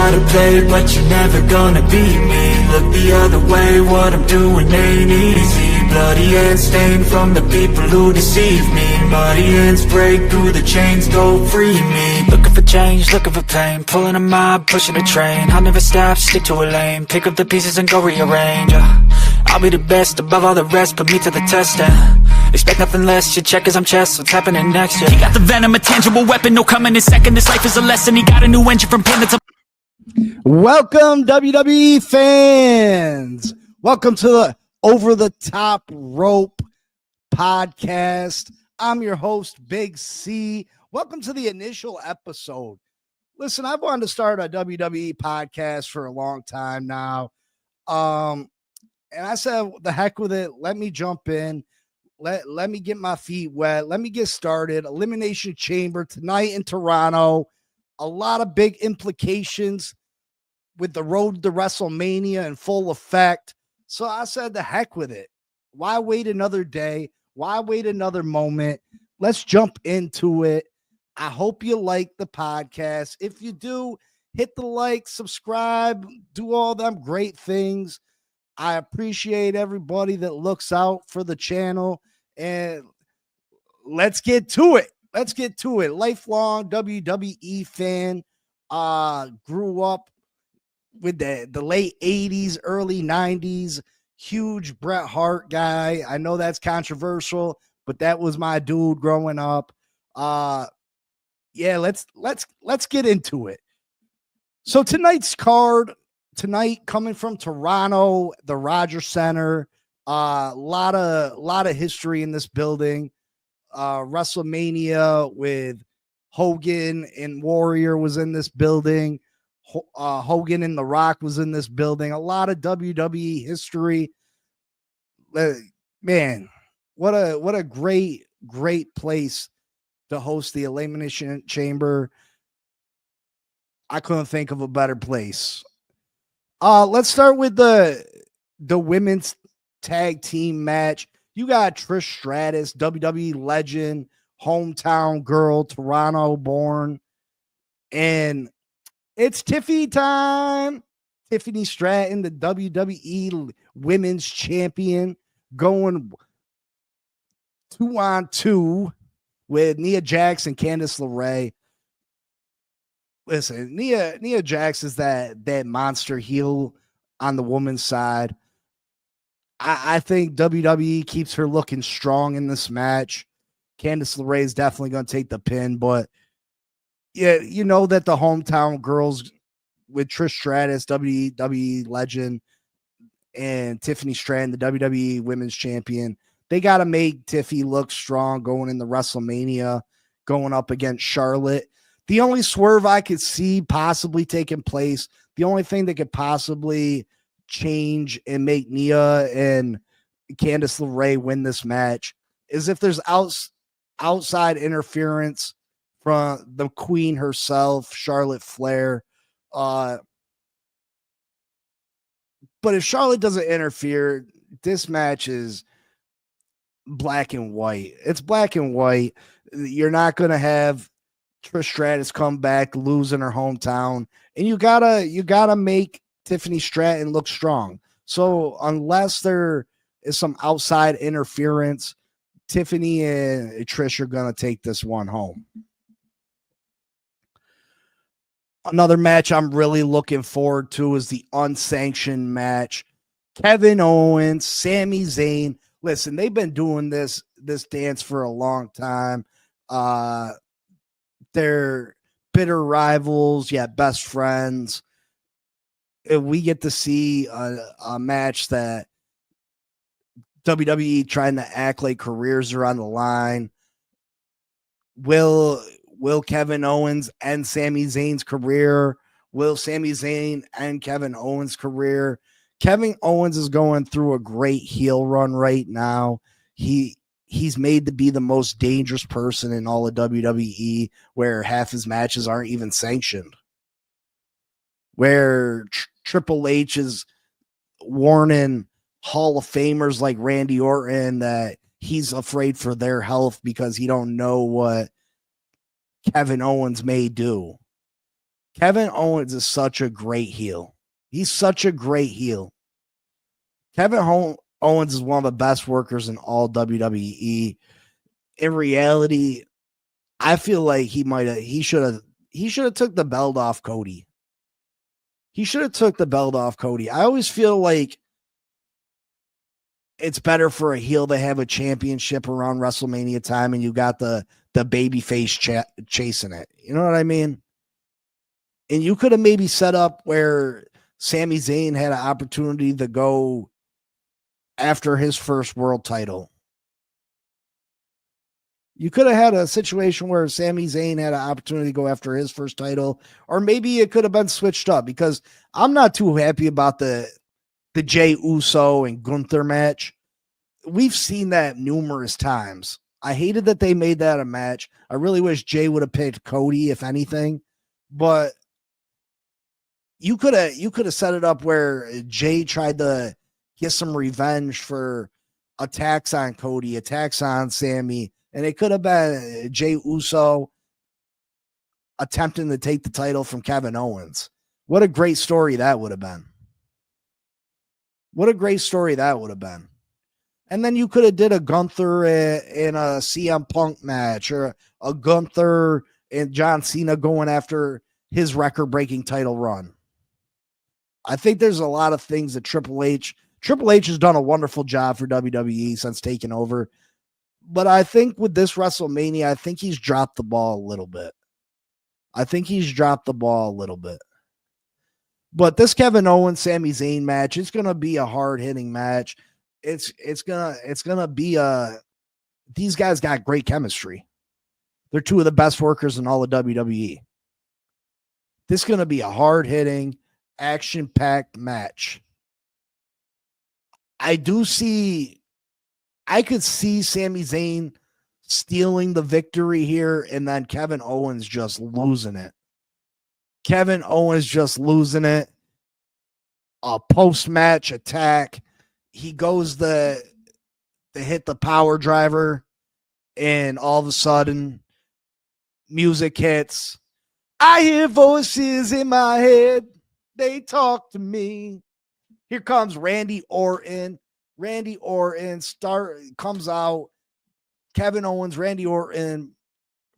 how to play, but you're never gonna beat me. Look the other way, what I'm doing ain't easy. Bloody hands stained from the people who deceive me. Muddy hands break through the chains, go free me. Looking for change, looking for pain, pulling a mob, pushing a train. I'll never stop, stick to a lane, pick up the pieces and go rearrange. I'll be the best above all the rest, put me to the test and expect nothing less. You check as I'm chess, what's happening next? Yeah. He got the venom, a tangible weapon, no coming in second. This life is a lesson, he got a new engine from pain that's a... Welcome, WWE fans. Welcome to the Over the Top Rope podcast. I'm your host, Big C. Welcome to the initial episode. Listen, I've wanted to start a WWE podcast for a long time now. And I said, the heck with it. Let me jump in. Let me get my feet wet. Let me get started. Elimination Chamber tonight in Toronto. A lot of big implications with the road to WrestleMania in full effect. So I said, the heck with it. Why wait another day? Why wait another moment? Let's jump into it. I hope you like the podcast. If you do, hit the like, subscribe, do all them great things. I appreciate everybody that looks out for the channel, and let's get to it. Let's get to it. Lifelong WWE fan, grew up with the late 80s, early 90s, huge Bret Hart guy. I know that's controversial, but that was my dude growing up. Yeah, let's get into it. So tonight's card, coming from Toronto, the Rogers Center, lot of history in this building. WrestleMania with Hogan and Warrior was in this building. Hogan and The Rock was in this building. A lot of WWE history. Man, what a great place to host the Elimination Chamber. I couldn't think of a better place. Let's start with the women's tag team match. You got Trish Stratus, WWE legend, hometown girl, Toronto born, and it's Tiffy time. Tiffany Stratton, the WWE women's champion, going 2-on-2 with Nia Jax and Candice LeRae. Listen, Nia Jax is that monster heel on the woman's side. I think WWE keeps her looking strong in this match. Candice LeRae is definitely going to take the pin, but yeah, you know that the hometown girls with Trish Stratus, WWE legend, and Tiffany Stratton, the WWE women's champion, they got to make Tiffy look strong going into WrestleMania, going up against Charlotte. The only swerve I could see possibly taking place, the only thing that could possibly change and make Nia and Candice LeRae win this match is if there's outside interference from the queen herself, Charlotte Flair. But if Charlotte doesn't interfere, this match is black and white. It's black and white. You're not going to have Trish Stratus come back, lose in her hometown, and you gotta make Tiffany Stratton look strong. So unless there is some outside interference, Tiffany and Trish are gonna take this one home. Another match I'm really looking forward to is the unsanctioned match. Kevin Owens, Sami Zayn. Listen, they've been doing this dance for a long time. They're bitter rivals, yet best friends. If we get to see a match that WWE trying to act like careers are on the line. Will Kevin Owens end Sami Zayn's career? Will Sami Zayn end Kevin Owens' career? Kevin Owens is going through a great heel run right now. He's made to be the most dangerous person in all of WWE, where half his matches aren't even sanctioned. Where Triple H is warning Hall of Famers like Randy Orton that he's afraid for their health because he don't know what Kevin Owens may do. Kevin Owens is such a great heel. He's such a great heel. Owens is one of the best workers in all WWE. In reality, I feel like he should have took the belt off Cody. He should have took the belt off Cody. I always feel like it's better for a heel to have a championship around WrestleMania time, and you got the baby face chasing it. You know what I mean? And you could have maybe set up where Sami Zayn had an opportunity to go after his first world title. You could have had a situation where Sami Zayn had an opportunity to go after his first title, or maybe it could have been switched up, because I'm not too happy about the Jey Uso and Gunther match. We've seen that numerous times. I hated that they made that a match. I really wish Jey would have picked Cody, if anything, but you could have set it up where Jey tried to get some revenge for attacks on Cody, attacks on Sami, and it could have been Jey Uso attempting to take the title from Kevin Owens. What a great story that would have been. What a great story that would have been. And then you could have did a Gunther in a CM Punk match, or a Gunther and John Cena going after his record-breaking title run. I think there's a lot of things that Triple H has done a wonderful job for WWE since taking over. But I think with this WrestleMania, I think he's dropped the ball a little bit. But this Kevin Owens, Sami Zayn match, it's gonna be a hard-hitting match. It's gonna be these guys got great chemistry. They're two of the best workers in all of WWE. This is gonna be a hard-hitting, action-packed match. I could see Sami Zayn stealing the victory here, and then Kevin Owens just losing it. A post-match attack. He goes to hit the power driver, and all of a sudden, music hits. I hear voices in my head. They talk to me. Here comes Randy Orton. Randy Orton comes out. Kevin Owens, Randy Orton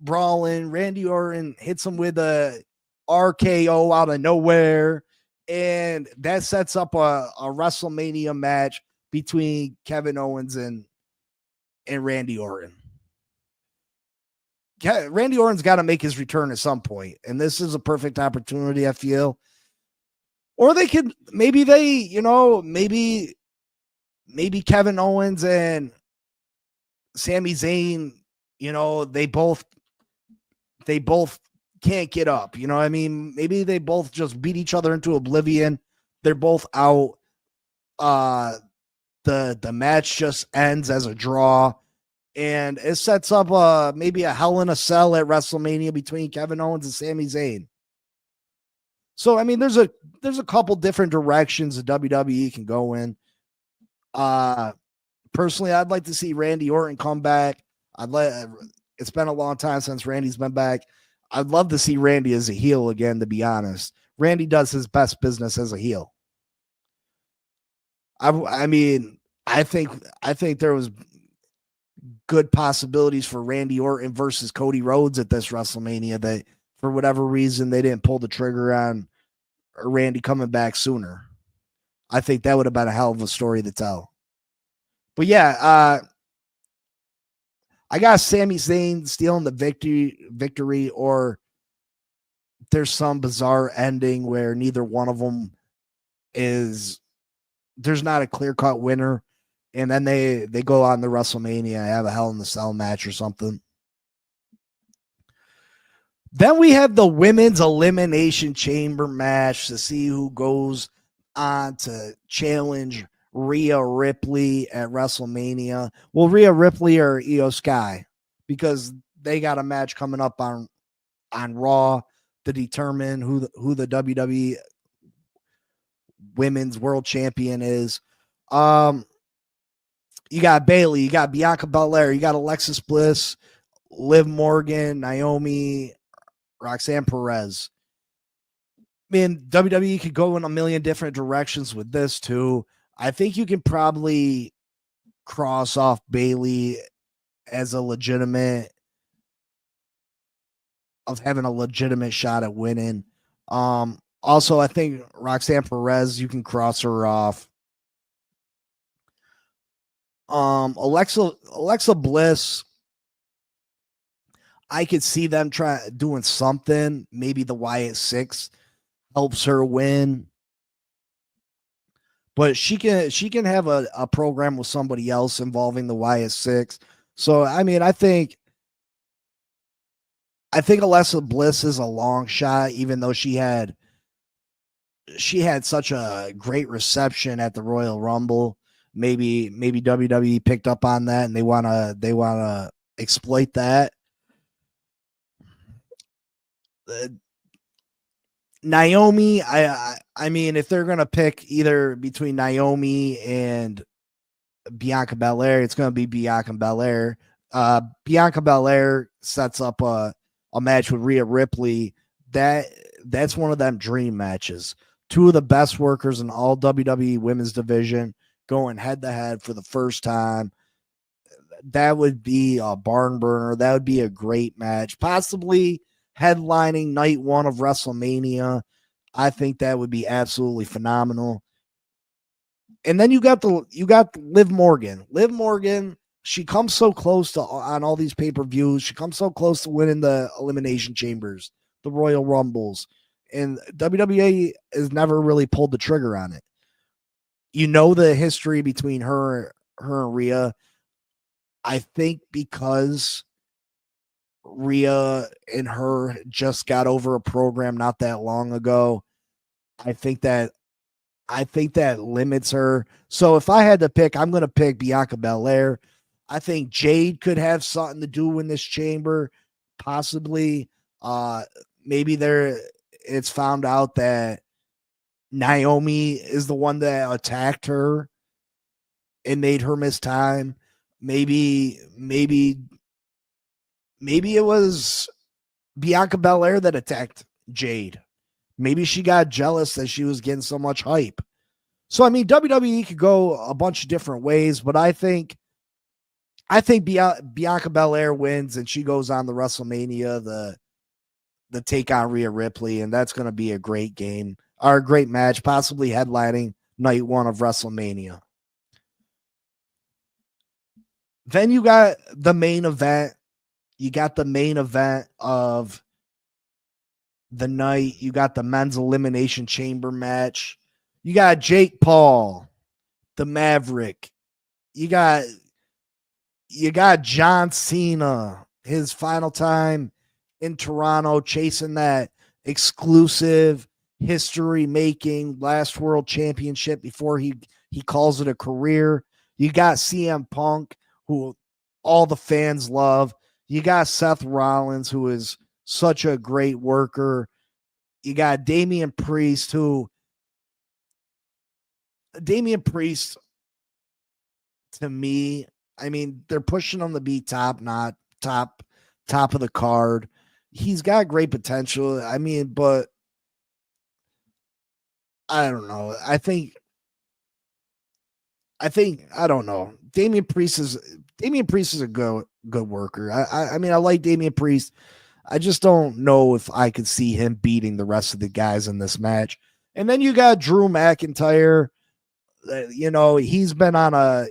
brawling. Randy Orton hits him with a RKO out of nowhere. And that sets up a WrestleMania match between Kevin Owens and Randy Orton. Randy Orton's got to make his return at some point, and this is a perfect opportunity, I feel. Or they could, maybe Kevin Owens and Sami Zayn, they both can't get up. You know what I mean? Maybe they both just beat each other into oblivion. They're both out. The match just ends as a draw, and it sets up maybe a Hell in a Cell at WrestleMania between Kevin Owens and Sami Zayn. So I mean, there's a couple different directions that WWE can go in. Personally, I'd like to see Randy Orton come back. It's been a long time since Randy's been back. I'd love to see Randy as a heel again, to be honest. Randy does his best business as a heel. I think there was good possibilities for Randy Orton versus Cody Rhodes at this WrestleMania that for whatever reason they didn't pull the trigger on Randy coming back sooner. I think that would have been a hell of a story to tell. But yeah, I got Sami Zayn stealing the victory, or there's some bizarre ending where neither one of them there's not a clear-cut winner, and then they go on the WrestleMania and have a Hell in the Cell match or something. Then we have the Women's Elimination Chamber match to see who goes on to challenge Rhea Ripley at WrestleMania. Well, Rhea Ripley or Io Sky, because they got a match coming up on Raw to determine who the WWE Women's World Champion is. You got Bayley, you got Bianca Belair, you got Alexis Bliss, Liv Morgan, Naomi, Roxanne Perez. mean, WWE could go in a million different directions with this too. I think you can probably cross off Bayley as a legitimate of having a legitimate shot at winning. Also, I think Roxanne Perez, you can cross her off. Alexa Bliss, I could see them doing something. Maybe the Wyatt Six helps her win, but she can have a program with somebody else involving the Wyatt Six. So I mean, I think Alexa Bliss is a long shot, even though she had such a great reception at the Royal Rumble. Maybe WWE picked up on that and they wanna exploit that. Naomi, I mean, if they're gonna pick either between Naomi and Bianca Belair, it's gonna be Bianca Belair. Bianca Belair sets up a match with Rhea Ripley. That's one of them dream matches. Two of the best workers in all WWE women's division going head to head for the first time. That would be a barn burner. That would be a great match. Possibly headlining night one of WrestleMania. I think that would be absolutely phenomenal. And then you got Liv Morgan. Liv Morgan, she comes so close to on all these pay-per-views. She comes so close to winning the Elimination Chambers, the Royal Rumbles. And WWE has never really pulled the trigger on it. You know the history between her and Rhea. I think because Rhea and her just got over a program not that long ago, I think that limits her. So if I had to pick, I'm going to pick Bianca Belair. I think Jade could have something to do in this chamber, possibly. Maybe it's found out that Naomi is the one that attacked her and made her miss time. Maybe it was Bianca Belair that attacked Jade. Maybe she got jealous that she was getting so much hype. So I mean, WWE could go a bunch of different ways, but I think Bianca Belair wins and she goes on the WrestleMania the take on Rhea Ripley, and that's going to be a great game or a great match, possibly headlining night one of WrestleMania. Then you got the main event. You got the main event of the night. You got the men's elimination chamber match. You got Jake Paul, the Maverick. You got John Cena, his final time in Toronto, chasing that exclusive history-making last world championship before he calls it a career. You got CM Punk, who all the fans love. You got Seth Rollins, who is such a great worker. You got Damian Priest, to me, I mean, they're pushing him to be top, not top of the card. He's got great potential. I mean, but I don't know. I don't know. Damian Priest is a good worker. I mean, I like Damian Priest. I just don't know if I could see him beating the rest of the guys in this match. And then you got Drew McIntyre. You know, he's been on a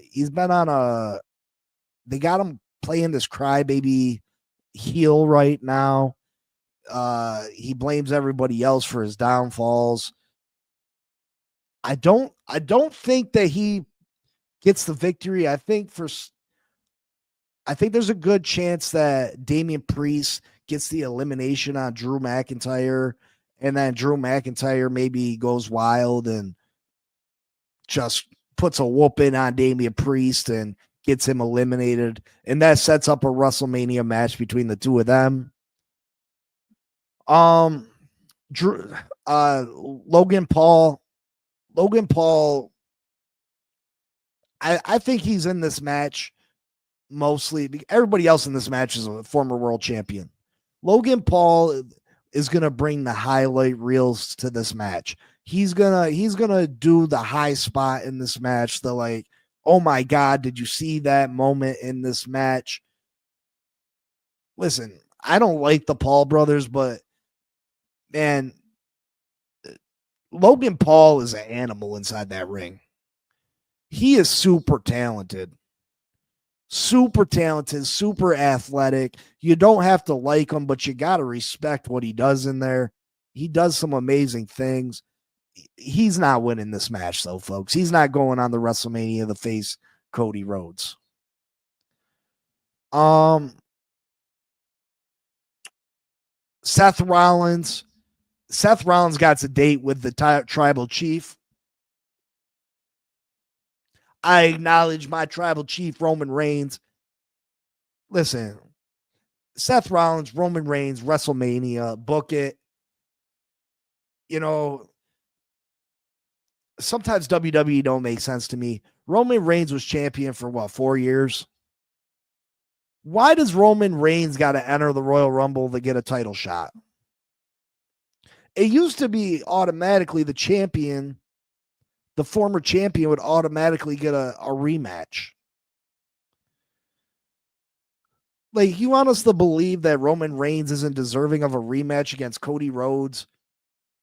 they got him playing this crybaby heel right now. He blames everybody else for his downfalls. I don't think that he gets the victory. I think there's a good chance that Damian Priest gets the elimination on Drew McIntyre, and then Drew McIntyre maybe goes wild and just puts a whooping on Damian Priest and gets him eliminated, and that sets up a WrestleMania match between the two of them. Logan Paul, I think he's in this match mostly. Everybody else in this match is a former world champion. Logan Paul is going to bring the highlight reels to this match. He's going to do the high spot in this match. The like, oh my God, did you see that moment in this match? Listen, I don't like the Paul brothers, but man, Logan Paul is an animal inside that ring. He is super talented, super athletic. You don't have to like him, but you got to respect what he does in there. He does some amazing things. He's not winning this match, though, folks. He's not going on the WrestleMania to face Cody Rhodes. Seth Rollins. Seth Rollins got a date with the tribal chief. I acknowledge my tribal chief, Roman Reigns. Listen, Seth Rollins, Roman Reigns, WrestleMania, book it. You know, sometimes WWE don't make sense to me. Roman Reigns was champion for what, 4 years? Why does Roman Reigns got to enter the Royal Rumble to get a title shot? It used to be automatically the champion, the former champion would automatically get a rematch. Like, you want us to believe that Roman Reigns isn't deserving of a rematch against Cody Rhodes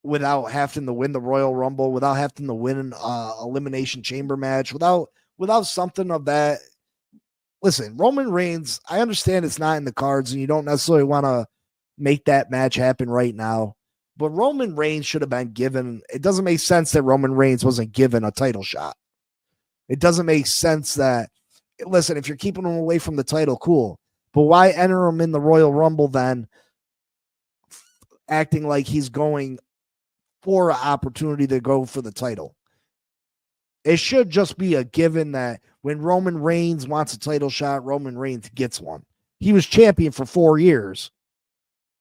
without having to win the Royal Rumble, without having to win an Elimination Chamber match, without something of that. Listen, Roman Reigns, I understand it's not in the cards and you don't necessarily want to make that match happen right now. But Roman Reigns should have been given. It doesn't make sense that Roman Reigns wasn't given a title shot. It doesn't make sense that, listen, if you're keeping him away from the title, cool. But why enter him in the Royal Rumble then, acting like he's going for an opportunity to go for the title? It should just be a given that when Roman Reigns wants a title shot, Roman Reigns gets one. He was champion for 4 years.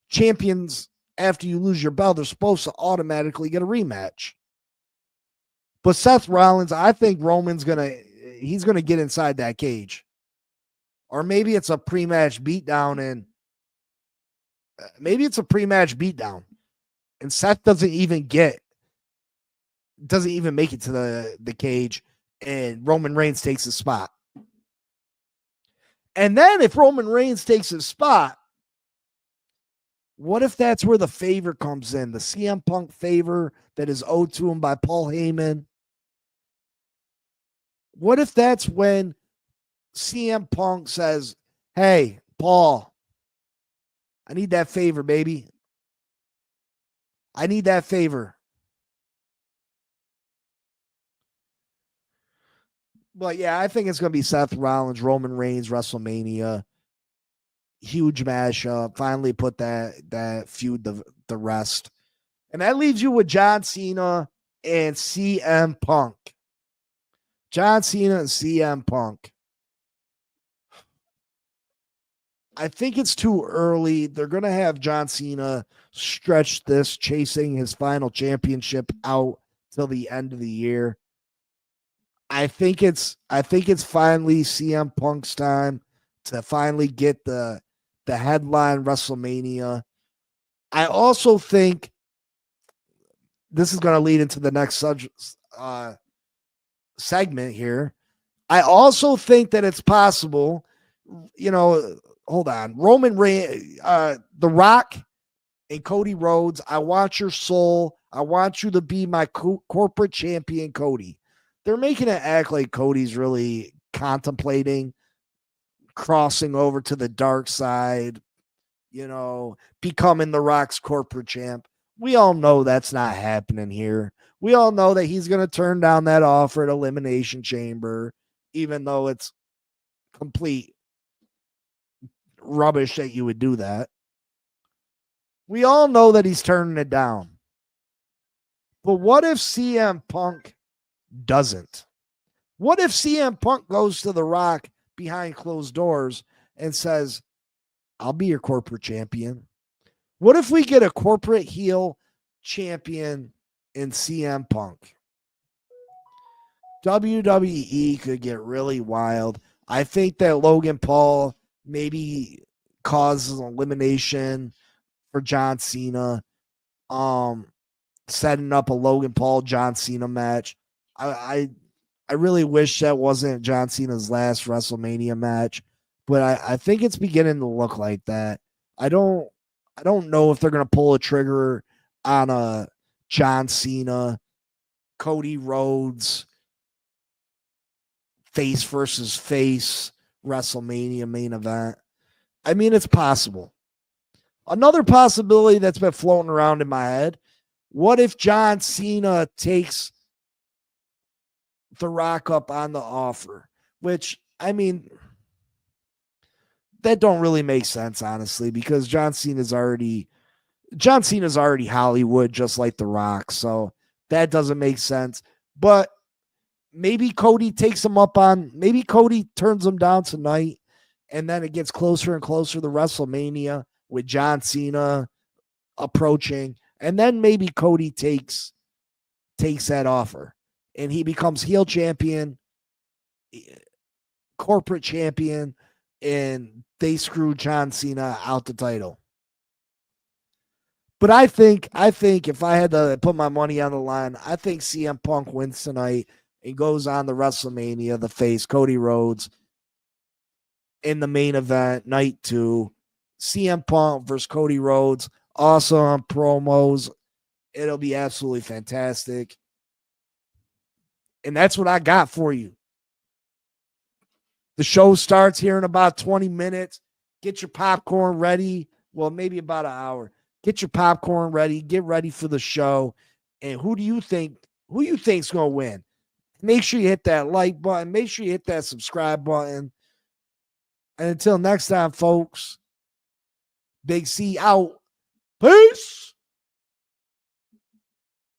Champions, after you lose your belt, they're supposed to automatically get a rematch. But Seth Rollins, I think Roman's he's gonna get inside that cage. Or maybe it's a pre-match beatdown, and and Seth doesn't even make it to the cage, and Roman Reigns takes his spot. And then if Roman Reigns takes his spot, what if that's where the favor comes in? The CM Punk favor that is owed to him by Paul Heyman. What if that's when CM Punk says, hey, Paul, I need that favor, baby. I need that favor. But yeah, I think it's going to be Seth Rollins, Roman Reigns, WrestleMania. Huge mashup. Finally put that feud the rest. And that leaves you with John Cena and CM Punk. John Cena and CM Punk. I think it's too early. They're going to have John Cena stretch this, chasing his final championship out till the end of the year. I think it's finally CM Punk's time to finally get the headline WrestleMania. I also think this is going to lead into the next segment here. I also think that it's possible, hold on, Roman Reigns, The Rock and Cody Rhodes, I want your soul. I want you to be my corporate champion, Cody. They're making it act like Cody's really contemplating crossing over to the dark side, becoming The Rock's corporate champ. We all know that's not happening here. We all know that he's going to turn down that offer at Elimination Chamber, even though it's complete rubbish that you would do that. We all know that he's turning it down. But what if CM Punk doesn't? What if CM Punk goes to The Rock behind closed doors and says, I'll be your corporate champion? What if we get a corporate heel champion in CM Punk? WWE could get really wild. I think that Logan Paul maybe causes an elimination for John Cena. Setting up a Logan Paul John Cena match. I really wish that wasn't John Cena's last WrestleMania match, but I think it's beginning to look like that. I don't know if they're gonna pull a trigger on a John Cena, Cody Rhodes face versus face WrestleMania main event. I mean, it's possible. Another possibility that's been floating around in my head: what if John Cena takes The Rock up on the offer? Which, I mean, that don't really make sense, honestly, because John Cena's already Hollywood, just like The Rock. So that doesn't make sense. But maybe Cody takes him up on, maybe Cody turns him down tonight, and then it gets closer and closer to WrestleMania with John Cena approaching, and then maybe Cody takes that offer, and he becomes heel champion, corporate champion, and they screw John Cena out the title. But I think if I had to put my money on the line, I think CM Punk wins tonight and goes on the WrestleMania, the face Cody Rhodes in the main event, night 2. CM Punk versus Cody Rhodes. Awesome promos. It'll be absolutely fantastic. And that's what I got for you. The show starts here in about 20 minutes. Get your popcorn ready. Well, maybe about an hour. Get your popcorn ready. Get ready for the show. And who do you think's going to win? Make sure you hit that like button. Make sure you hit that subscribe button. And until next time, folks, Big C out. Peace.